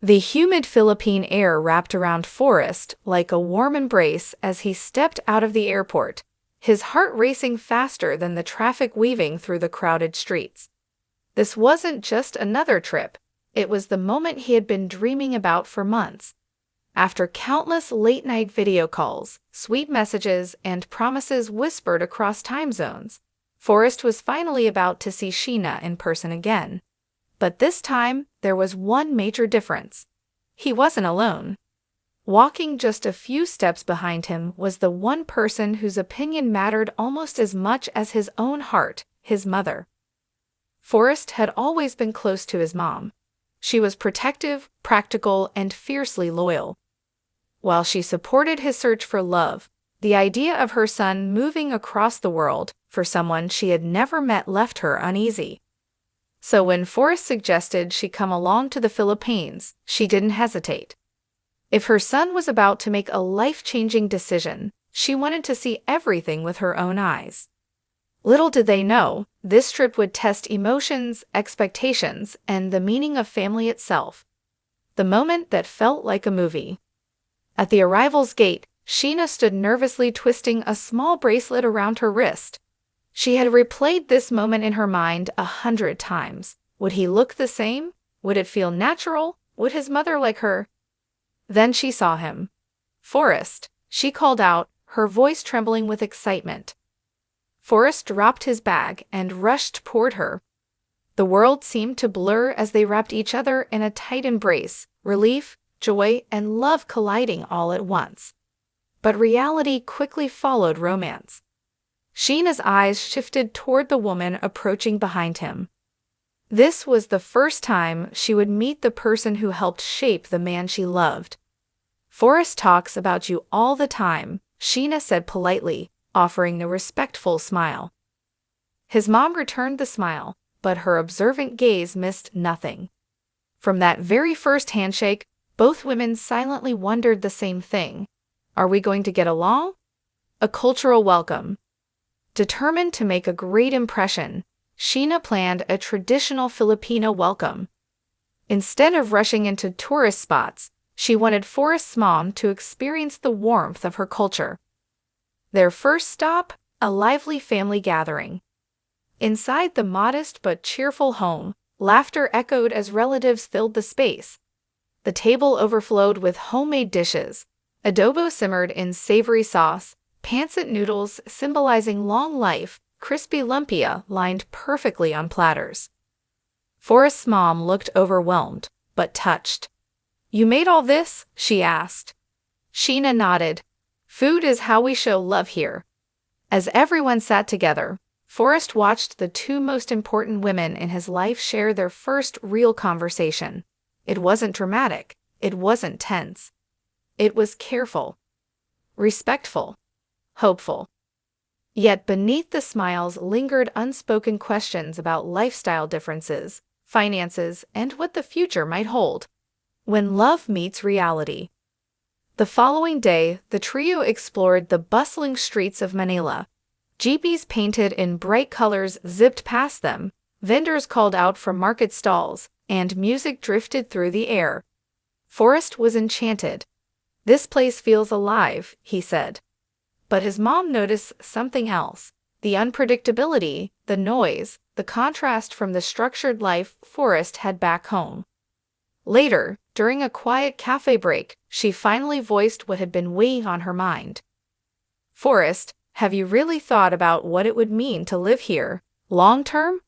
The humid Philippine air wrapped around Forrest like a warm embrace as he stepped out of the airport, his heart racing faster than the traffic weaving through the crowded streets. This wasn't just another trip, it was the moment he had been dreaming about for months. After countless late-night video calls, sweet messages, and promises whispered across time zones, Forrest was finally about to see Sheena in person again. But this time, there was one major difference. He wasn't alone. Walking just a few steps behind him was the one person whose opinion mattered almost as much as his own heart, his mother. Forrest had always been close to his mom. She was protective, practical, and fiercely loyal. While she supported his search for love, the idea of her son moving across the world for someone she had never met left her uneasy. So when Forrest suggested she come along to the Philippines, she didn't hesitate. If her son was about to make a life-changing decision, she wanted to see everything with her own eyes. Little did they know, this trip would test emotions, expectations, and the meaning of family itself. The moment that felt like a movie. At the arrival's gate, Sheena stood nervously twisting a small bracelet around her wrist. She had replayed this moment in her mind 100 times. Would he look the same? Would it feel natural? Would his mother like her? Then she saw him. "Forrest," she called out, her voice trembling with excitement. Forrest dropped his bag and rushed toward her. The world seemed to blur as they wrapped each other in a tight embrace, relief, joy, and love colliding all at once. But reality quickly followed romance. Sheena's eyes shifted toward the woman approaching behind him. This was the first time she would meet the person who helped shape the man she loved. "Forrest talks about you all the time," Sheena said politely, offering a respectful smile. His mom returned the smile, but her observant gaze missed nothing. From that very first handshake, both women silently wondered the same thing. Are we going to get along? A cultural welcome. Determined to make a great impression, Sheena planned a traditional Filipino welcome. Instead of rushing into tourist spots, she wanted Forrest's mom to experience the warmth of her culture. Their first stop, a lively family gathering. Inside the modest but cheerful home, laughter echoed as relatives filled the space. The table overflowed with homemade dishes. Adobo simmered in savory sauce, pancit noodles symbolizing long life, crispy lumpia lined perfectly on platters. Forrest's mom looked overwhelmed, but touched. "You made all this?" she asked. Sheena nodded. "Food is how we show love here." As everyone sat together, Forrest watched the two most important women in his life share their first real conversation. It wasn't dramatic. It wasn't tense. It was careful, respectful, hopeful. Yet beneath the smiles lingered unspoken questions about lifestyle differences, finances, and what the future might hold. When love meets reality. The following day, the trio explored the bustling streets of Manila. Jeepees painted in bright colors zipped past them, vendors called out from market stalls, and music drifted through the air. Forrest was enchanted. "This place feels alive," he said. But his mom noticed something else: the unpredictability, the noise, the contrast from the structured life Forrest had back home. Later, during a quiet cafe break, she finally voiced what had been weighing on her mind. "Forrest, have you really thought about what it would mean to live here, long term?"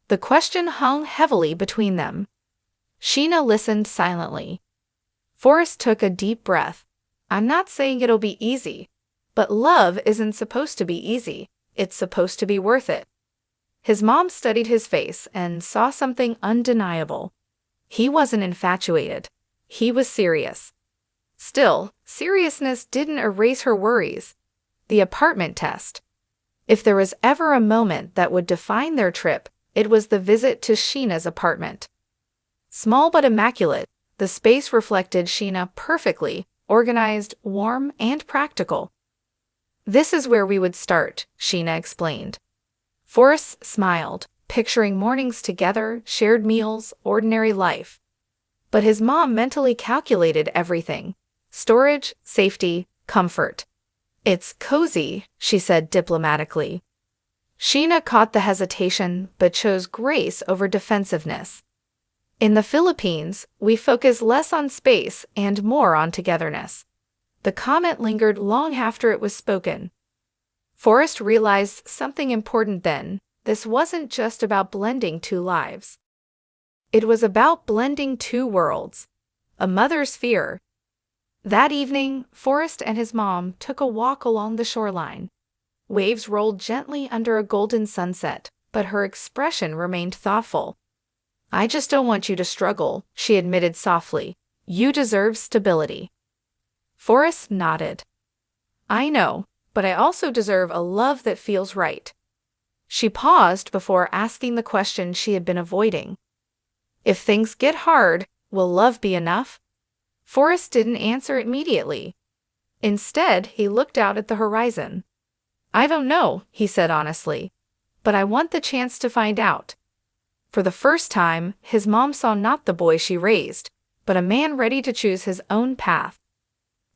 The question hung heavily between them. Sheena listened silently. Forrest took a deep breath. "I'm not saying it'll be easy. But love isn't supposed to be easy. It's supposed to be worth it." His mom studied his face and saw something undeniable. He wasn't infatuated. He was serious. Still, seriousness didn't erase her worries. The apartment test. If there was ever a moment that would define their trip, it was the visit to Sheena's apartment. Small but immaculate, the space reflected Sheena perfectly, organized, warm, and practical. "This is where we would start," Sheena explained. Forrest smiled, picturing mornings together, shared meals, ordinary life. But his mom mentally calculated everything: storage, safety, comfort. "It's cozy," she said diplomatically. Sheena caught the hesitation but chose grace over defensiveness. "In the Philippines, we focus less on space and more on togetherness." The comment lingered long after it was spoken. Forrest realized something important then. This wasn't just about blending two lives. It was about blending two worlds. A mother's fear. That evening, Forrest and his mom took a walk along the shoreline. Waves rolled gently under a golden sunset, but her expression remained thoughtful. "I just don't want you to struggle," she admitted softly. "You deserve stability." Forrest nodded. "I know, but I also deserve a love that feels right." She paused before asking the question she had been avoiding. "If things get hard, will love be enough?" Forrest didn't answer immediately. Instead, he looked out at the horizon. "I don't know," he said honestly, "but I want the chance to find out." For the first time, his mom saw not the boy she raised, but a man ready to choose his own path.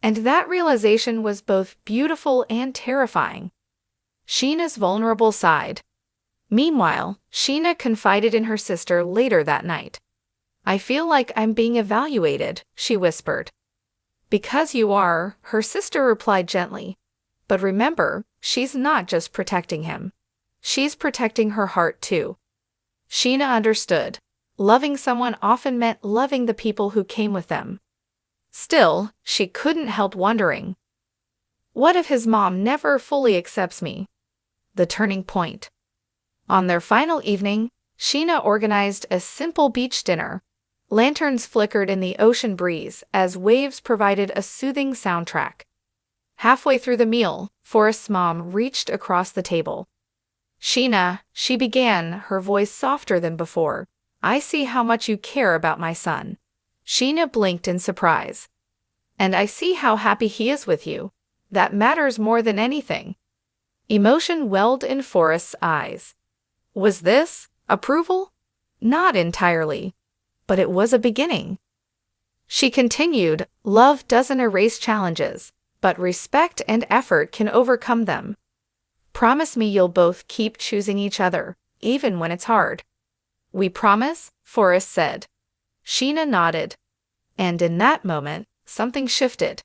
And that realization was both beautiful and terrifying. Sheena's vulnerable side. Meanwhile, Sheena confided in her sister later that night. "I feel like I'm being evaluated," she whispered. "Because you are," her sister replied gently. "But remember, she's not just protecting him. She's protecting her heart too." Sheena understood. Loving someone often meant loving the people who came with them. Still, she couldn't help wondering, what if his mom never fully accepts me? The turning point. On their final evening, Sheena organized a simple beach dinner. Lanterns flickered in the ocean breeze as waves provided a soothing soundtrack. Halfway through the meal, Forrest's mom reached across the table. "Sheena," she began, her voice softer than before, "I see how much you care about my son." Sheena blinked in surprise. "And I see how happy he is with you. That matters more than anything." Emotion welled in Forrest's eyes. Was this approval? Not entirely, but it was a beginning. She continued, "Love doesn't erase challenges, but respect and effort can overcome them. Promise me you'll both keep choosing each other, even when it's hard." "We promise," Forrest said. Sheena nodded. And in that moment, something shifted.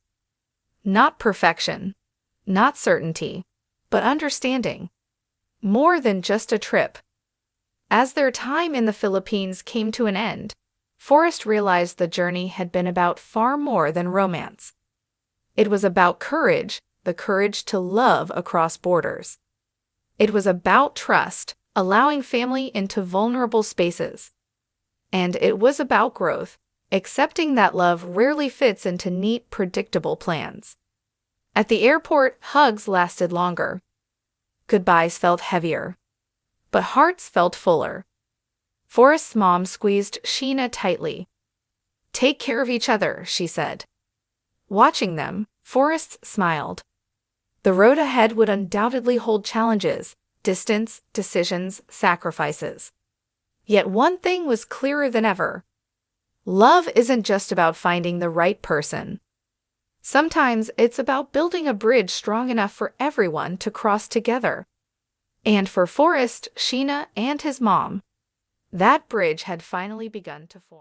Not perfection, not certainty, but understanding. More than just a trip. As their time in the Philippines came to an end, Forrest realized the journey had been about far more than romance. It was about courage, the courage to love across borders. It was about trust, allowing family into vulnerable spaces. And it was about growth, accepting that love rarely fits into neat, predictable plans. At the airport, hugs lasted longer. Goodbyes felt heavier. But hearts felt fuller. Forrest's mom squeezed Sheena tightly. "Take care of each other," she said. Watching them, Forrest smiled. The road ahead would undoubtedly hold challenges, distance, decisions, sacrifices. Yet one thing was clearer than ever. Love isn't just about finding the right person. Sometimes it's about building a bridge strong enough for everyone to cross together. And for Forrest, Sheena, and his mom, that bridge had finally begun to form.